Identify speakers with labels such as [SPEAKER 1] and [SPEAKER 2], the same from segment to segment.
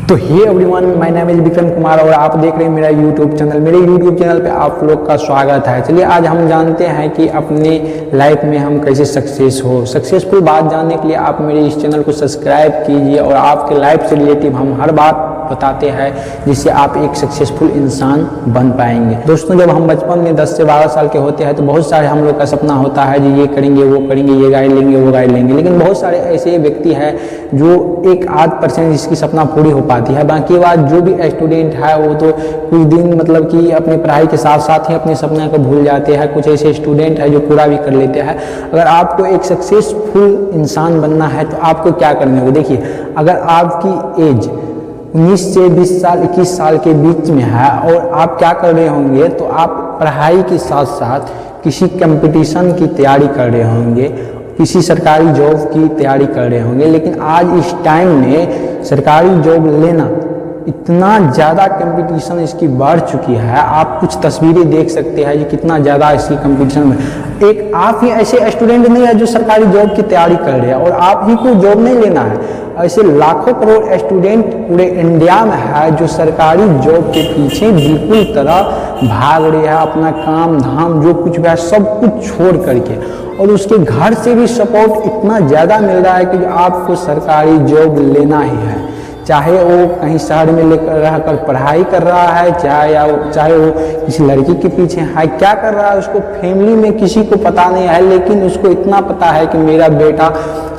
[SPEAKER 1] तो hey everyone, my name is Vikram Kumar और आप देख रहे हैं मेरा यूट्यूब चैनल। मेरे यूट्यूब चैनल पे आप लोग का स्वागत है। चलिए आज हम जानते हैं कि अपनी लाइफ में हम कैसे सक्सेसफुल बात जानने के लिए आप मेरे इस चैनल को सब्सक्राइब कीजिए और आपके लाइफ से रिलेटिव हम हर बात बताते हैं जिससे आप एक सक्सेसफुल इंसान बन पाएंगे। दोस्तों, जब हम बचपन में 10 से 12 साल के होते हैं तो बहुत सारे हम लोग का सपना होता है जी ये करेंगे वो करेंगे, ये गाड़ी लेंगे वो गाड़ी लेंगे, लेकिन बहुत सारे ऐसे व्यक्ति हैं जो 1-8% इसकी सपना पूरी हो पाती है। बाकी बात जो भी स्टूडेंट है वो तो कुछ दिन मतलब कि अपनी पढ़ाई के साथ साथ ही अपने सपने को भूल जाते हैं। कुछ ऐसे स्टूडेंट है जो पूरा भी कर लेते हैं। अगर आपको एक सक्सेसफुल इंसान बनना है तो आपको क्या करना होगा? देखिए, अगर आपकी एज 19 से 20 साल 21 साल के बीच में है और आप क्या कर रहे होंगे तो आप पढ़ाई के साथ साथ किसी कंपटीशन की तैयारी कर रहे होंगे, किसी सरकारी जॉब की तैयारी कर रहे होंगे। लेकिन आज इस टाइम में सरकारी जॉब लेना इतना ज़्यादा कंपटीशन इसकी बढ़ चुकी है। आप कुछ तस्वीरें देख सकते हैं कि कितना ज़्यादा इसकी कंपटीशन में। एक आप ही ऐसे स्टूडेंट नहीं है जो सरकारी जॉब की तैयारी कर रहे हैं और आप ही को जॉब नहीं लेना है। ऐसे लाखों करोड़ स्टूडेंट पूरे इंडिया में है जो सरकारी जॉब के पीछे बिल्कुल तरह भाग रहे हैं। अपना काम धाम जो कुछ भी है सब कुछ छोड़ करके, और उसके घर से भी सपोर्ट इतना ज़्यादा मिल रहा है कि आपको सरकारी जॉब लेना ही है। चाहे वो कहीं शहर में लेकर रहकर पढ़ाई कर रहा है, चाहे वो किसी लड़की के पीछे है, क्या कर रहा है उसको फैमिली में किसी को पता नहीं है, लेकिन उसको इतना पता है कि मेरा बेटा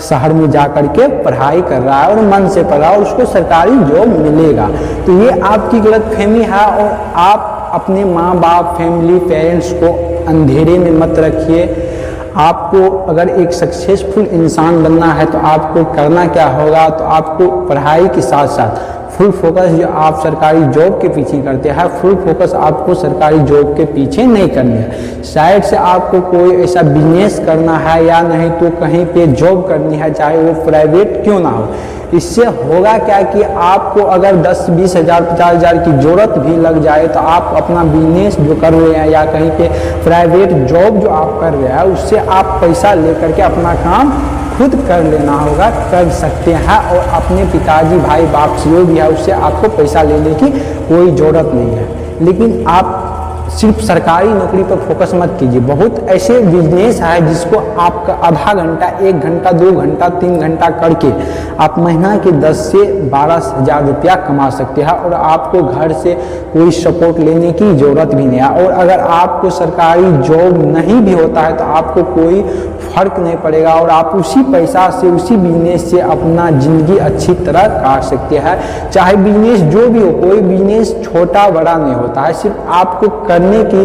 [SPEAKER 1] शहर में जा कर के पढ़ाई कर रहा है और मन से पढ़ा और उसको सरकारी जॉब मिलेगा। तो ये आपकी गलतफहमी है और आप अपने माँ बाप फैमिली पेरेंट्स को अंधेरे में मत रखिए। आपको अगर एक सक्सेसफुल इंसान बनना है तो आपको करना क्या होगा? तो आपको पढ़ाई के साथ साथ फुल फोकस, जो आप सरकारी जॉब के पीछे करते हैं, फुल फोकस आपको सरकारी जॉब के पीछे नहीं करनी है। साइड से आपको कोई ऐसा बिजनेस करना है या नहीं तो कहीं पे जॉब करनी है, चाहे वो प्राइवेट क्यों ना हो। इससे होगा क्या कि आपको अगर 10-20 हज़ार 50 हज़ार की ज़रूरत भी लग जाए तो आप अपना बिजनेस जो कर रहे हैं या कहीं पे प्राइवेट जॉब जो आप कर रहे हैं उससे आप पैसा लेकर के अपना काम खुद कर लेना होगा, कर सकते हैं। और अपने पिताजी भाई बाप से जो भी है उससे आपको पैसा लेने की कोई ज़रूरत नहीं है। लेकिन आप सिर्फ सरकारी नौकरी पर फोकस मत कीजिए। बहुत ऐसे बिजनेस है जिसको आपका आधा घंटा 1 घंटा 2 घंटा 3 घंटा करके आप महीना के 10 से 12 हज़ार रुपया कमा सकते हैं और आपको घर से कोई सपोर्ट लेने की ज़रूरत भी नहीं है। और अगर आपको सरकारी जॉब नहीं भी होता है तो आपको कोई फर्क नहीं पड़ेगा और आप उसी पैसा से उसी बिजनेस से अपना ज़िंदगी अच्छी तरह काट सकते हैं। चाहे बिजनेस जो भी हो, कोई बिजनेस छोटा बड़ा नहीं होता है, सिर्फ आपको करने की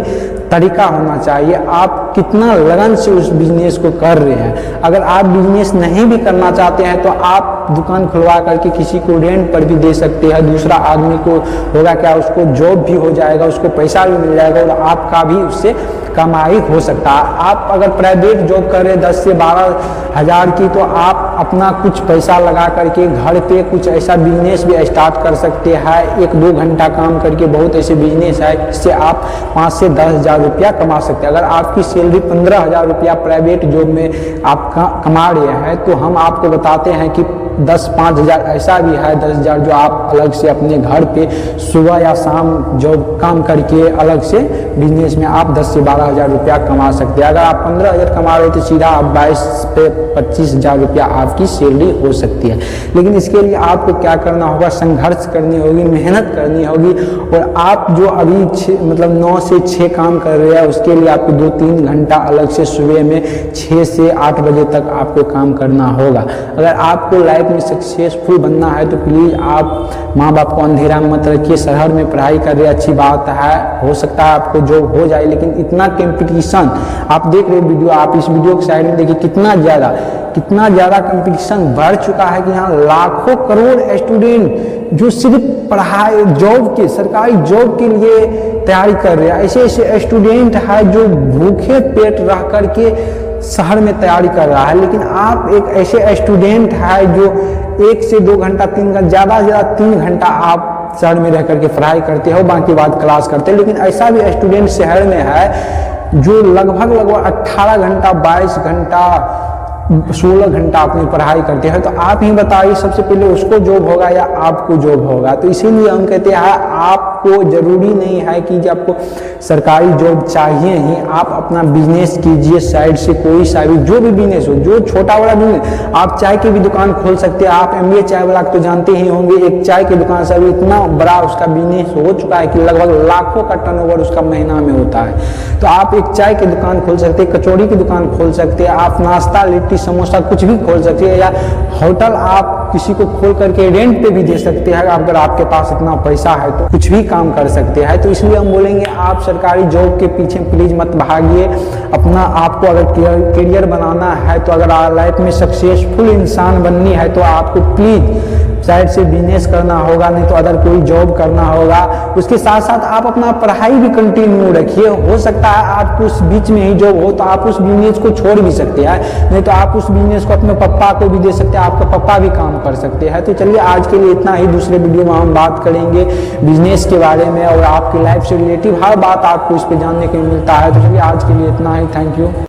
[SPEAKER 1] तरीका होना चाहिए। आप कितना लगन से उस बिजनेस को कर रहे हैं। अगर आप बिजनेस नहीं भी करना चाहते हैं तो आप दुकान खुलवा करके किसी को रेंट पर भी दे सकते हैं। दूसरा आदमी को होगा क्या, उसको जॉब भी हो जाएगा, उसको पैसा भी मिल जाएगा और आपका भी उससे कमाई हो सकता है। आप अगर प्राइवेट जॉब कर रहे 10 से 12 हज़ार की तो आप अपना कुछ पैसा लगा करके घर पे कुछ ऐसा बिजनेस भी स्टार्ट कर सकते हैं। 1-2 घंटा काम करके बहुत ऐसे बिजनेस है जिससे आप 5 से 10 हज़ार रुपया कमा सकते हैं। अगर आपकी सैलरी 15 हज़ार रुपया प्राइवेट जॉब में आप कमा रहे हैं तो हम आपको बताते हैं कि 10-5 हज़ार ऐसा भी है, 10 हज़ार जो आप अलग से अपने घर पे सुबह या शाम जॉब काम करके अलग से बिजनेस में आप 10 से 12 हज़ार रुपया कमा सकते हैं। अगर आप 15 हज़ार कमा रहे हो तो सीधा आप 22 से 25 हज़ार रुपया आपकी सैलरी हो सकती है। लेकिन इसके लिए आपको क्या करना होगा? संघर्ष करनी होगी, मेहनत करनी होगी। और आप जो अभी 9 से 6 काम कर रहे हैं उसके लिए आपको 2-3 घंटा अलग से सुबह में 6 से 8 बजे तक आपको काम करना होगा। अगर आपको लाइफ में सक्सेसफुल बनना है तो प्लीज़ आप माँ बाप को अंधेरा में मत रखिए। शहर में पढ़ाई कर रहे अच्छी बात है, हो सकता है आपको जॉब हो जाए, लेकिन इतना कंपटीशन आप देख रहे वीडियो, आप इस वीडियो के साइड में देखिए कितना ज़्यादा कंपटीशन बढ़ चुका है कि यहाँ लाखों करोड़ स्टूडेंट जो सिर्फ पढ़ाई जॉब के सरकारी जॉब के लिए तैयारी कर रहे हैं। ऐसे ऐसे स्टूडेंट है जो भूखे पेट रह करके शहर में तैयारी कर रहा है। लेकिन आप एक ऐसे स्टूडेंट है जो 1 से 2 घंटा 3 घंटा ज़्यादा से ज़्यादा 3 घंटा आप शहर में रह करके पढ़ाई करते हो, बाकी बात क्लास करते हो। लेकिन ऐसा भी स्टूडेंट शहर में है जो लगभग 18 घंटा 22 घंटा 16 घंटा अपनी पढ़ाई करते हैं, तो आप ही बताइए सबसे पहले उसको जॉब होगा या आपको जॉब होगा। तो इसीलिए हम कहते हैं आपको जरूरी नहीं है कि जब आपको सरकारी जॉब चाहिए ही, आप अपना बिजनेस कीजिए साइड से, कोई सा भी जो भी बिजनेस हो, जो छोटा बड़ा बिजनेस, आप चाय की भी दुकान खोल सकते हैं। आप MBA चाय वाला तो जानते ही होंगे, एक चाय की दुकान से अभी इतना बड़ा उसका बिजनेस हो चुका है कि लगभग लाखों का टर्नओवर उसका महीना में होता है। तो आप एक चाय की दुकान खोल सकते हैं, कचौड़ी की दुकान खोल सकते हैं, आप नाश्ता लिट्टी समोसा कुछ भी खोल सकते हैं, या होटल आप किसी को खोल करके रेंट पे भी दे सकते हैं। अगर आपके पास इतना पैसा है तो कुछ भी काम कर सकते हैं। तो इसलिए हम बोलेंगे आप सरकारी जॉब के पीछे प्लीज मत भागिए। अपना आपको अगर करियर बनाना है, तो अगर लाइफ में सक्सेसफुल इंसान बननी है, तो आपको प्लीज साइड से बिजनेस करना होगा, नहीं तो अदर कोई जॉब करना होगा। उसके साथ साथ आप अपना पढ़ाई भी कंटिन्यू रखिए। हो सकता है आपको उस बीच में ही जॉब हो, तो आप उस बिजनेस को छोड़ भी सकते हैं, नहीं तो आप उस बिजनेस को अपने पापा को भी दे सकते हैं, आपका पापा भी काम कर सकते हैं। तो चलिए आज के लिए इतना ही। दूसरे वीडियो में हम बात करेंगे बिजनेस के बारे में और आपकी लाइफ से रिलेटिव हर बात आपको इस पर जानने को मिलता है। तो चलिए आज के लिए इतना ही। Thank you.